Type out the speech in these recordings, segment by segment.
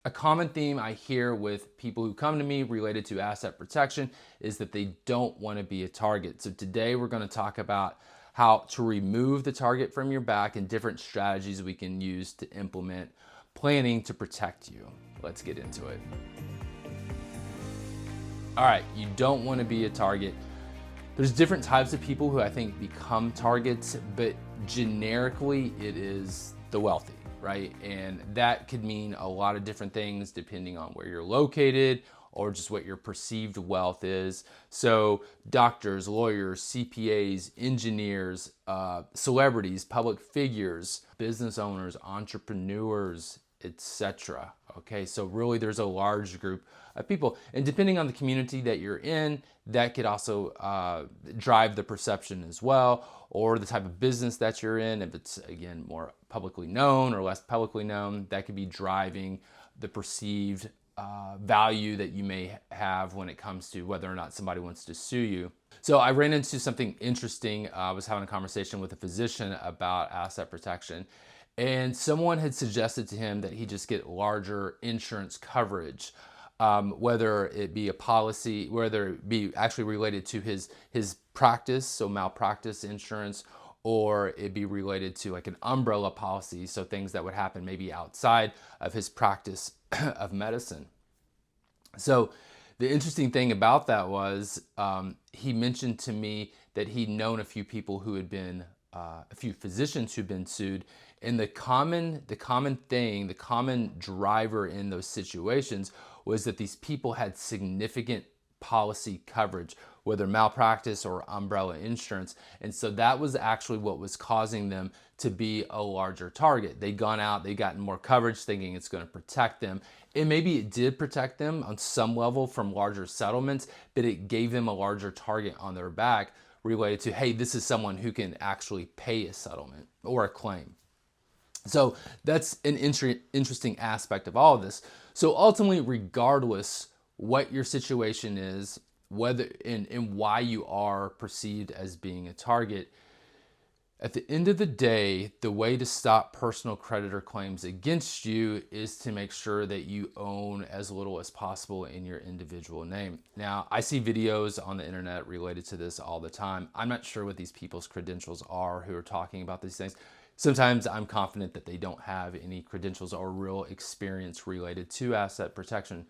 A common theme I hear with people who come to me related to asset protection is that they don't want to be a target. So today we're going to talk about how to remove the target from your back and different strategies we can use to implement planning to protect you. Let's get into it. All right, you don't want to be a target. There's different types of people who I think become targets, but generically it is the wealthy, right? And that could mean a lot of different things depending on where you're located or just what your perceived wealth is. So doctors, lawyers, CPAs, engineers, celebrities, public figures, business owners, entrepreneurs, etc. Okay, so really there's a large group of people, and depending on the community that you're in, that could also drive the perception as well, or the type of business that you're in. If it's, again, more publicly known or less publicly known, that could be driving the perceived value that you may have when it comes to whether or not somebody wants to sue you. So I ran into something interesting. I was having a conversation with a physician about asset protection, and someone had suggested to him that he just get larger insurance coverage, whether it be a policy, whether it be actually related to his practice, so malpractice insurance, or it be related to like an umbrella policy, so things that would happen maybe outside of his practice of medicine. So the interesting thing about that was he mentioned to me that he'd known a few people who had been a few physicians who'd been sued, and the common driver in those situations was that these people had significant policy coverage, whether malpractice or umbrella insurance. And so that was actually what was causing them to be a larger target. They'd gone out, they'd gotten more coverage thinking it's going to protect them. And maybe it did protect them on some level from larger settlements, but it gave them a larger target on their back related to, hey, this is someone who can actually pay a settlement or a claim. So that's an interesting aspect of all of this. So ultimately, regardless what your situation is, whether and why you are perceived as being a target, at the end of the day, the way to stop personal creditor claims against you is to make sure that you own as little as possible in your individual name. Now, I see videos on the internet related to this all the time. I'm not sure what these people's credentials are who are talking about these things. Sometimes I'm confident that they don't have any credentials or real experience related to asset protection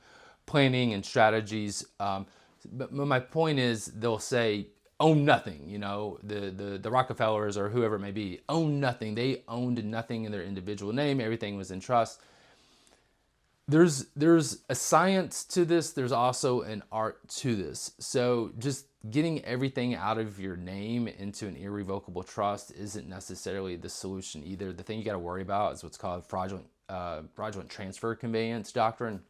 planning and strategies. But my point is, they'll say, own nothing. You know, the Rockefellers or whoever it may be, own nothing. They owned nothing in their individual name. Everything was in trust. There's a science to this. There's also an art to this. So just getting everything out of your name into an irrevocable trust isn't necessarily the solution either. The thing you got to worry about is what's called fraudulent transfer conveyance doctrine.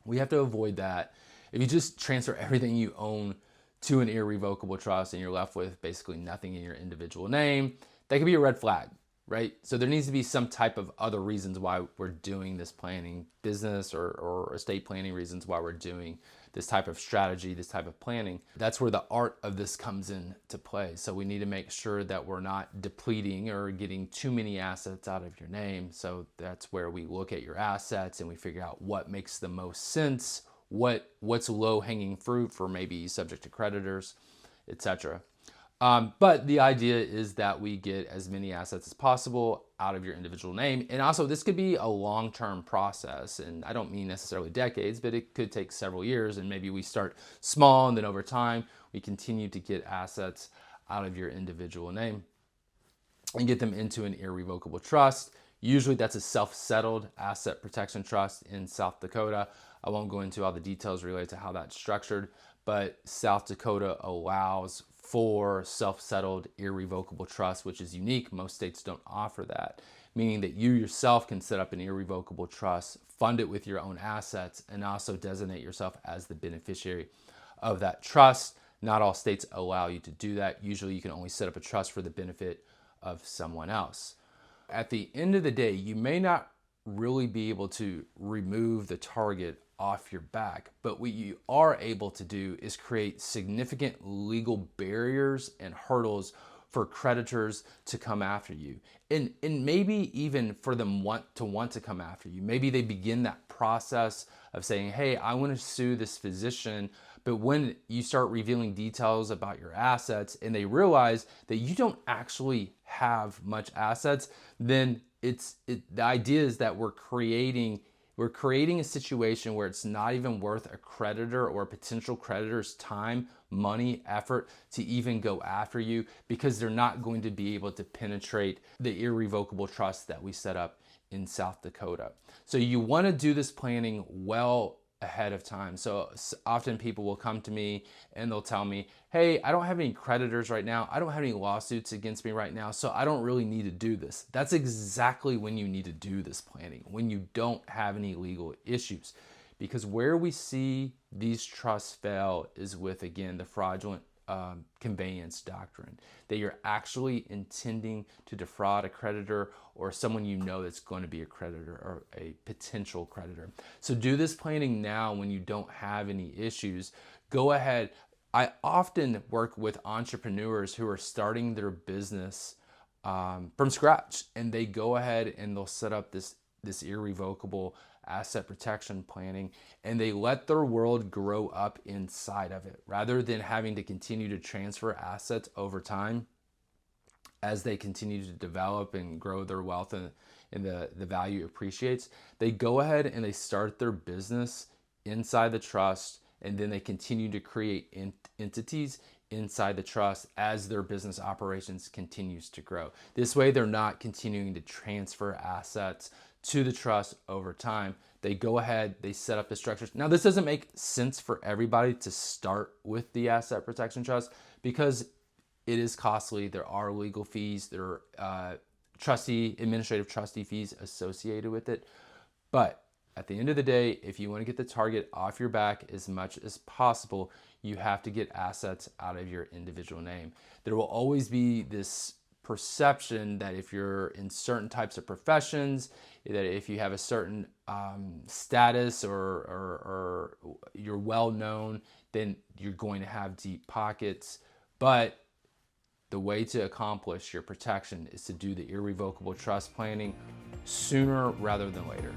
We have to avoid that. If you just transfer everything you own to an irrevocable trust and you're left with basically nothing in your individual name, that could be a red flag, right? So there needs to be some type of other reasons why we're doing this planning, business or estate planning reasons why we're doing this type of strategy, this type of planning. That's where the art of this comes into play. So we need to make sure that we're not depleting or getting too many assets out of your name. So that's where we look at your assets and we figure out what makes the most sense, what's low-hanging fruit for maybe subject to creditors, etc. But the idea is that we get as many assets as possible out of your individual name. And also, this could be a long-term process. And I don't mean necessarily decades, but it could take several years. And maybe we start small, and then over time, we continue to get assets out of your individual name and get them into an irrevocable trust. Usually that's a self-settled asset protection trust in South Dakota. I won't go into all the details related to how that's structured, but South Dakota allows for self-settled irrevocable trust, which is unique. Most states don't offer that, meaning that you yourself can set up an irrevocable trust, fund it with your own assets, and also designate yourself as the beneficiary of that trust. Not all states allow you to do that. Usually you can only set up a trust for the benefit of someone else. At the end of the day, you may not really be able to remove the target off your back, but what you are able to do is create significant legal barriers and hurdles for creditors to come after you. And maybe even for them want to come after you. Maybe they begin that process of saying, hey, I want to sue this physician. But when you start revealing details about your assets and they realize that you don't actually have much assets, then the idea is that we're creating a situation where it's not even worth a creditor or a potential creditor's time, money, effort to even go after you, because they're not going to be able to penetrate the irrevocable trust that we set up in South Dakota. So you want to do this planning well ahead of time. So often people will come to me and they'll tell me, hey, I don't have any creditors right now. I don't have any lawsuits against me right now, so I don't really need to do this. That's exactly when you need to do this planning, when you don't have any legal issues. Because where we see these trusts fail is with, again, the fraudulent conveyance doctrine, that you're actually intending to defraud a creditor or someone you know that's going to be a creditor or a potential creditor. So do this planning now when you don't have any issues. Go ahead. I often work with entrepreneurs who are starting their business from scratch, and they go ahead and they'll set up this irrevocable asset protection planning, and they let their world grow up inside of it rather than having to continue to transfer assets over time as they continue to develop and grow their wealth and the value appreciates. They go ahead and they start their business inside the trust, and then they continue to create entities inside the trust as their business operations continues to grow. This way they're not continuing to transfer assets to the trust over time. They go ahead, they set up the structures. Now, this doesn't make sense for everybody to start with the asset protection trust because it is costly. There are legal fees, there are administrative trustee fees associated with it. But at the end of the day, if you want to get the target off your back as much as possible, you have to get assets out of your individual name. There will always be this perception that if you're in certain types of professions, that if you have a certain status or you're well known, then you're going to have deep pockets. But the way to accomplish your protection is to do the irrevocable trust planning sooner rather than later.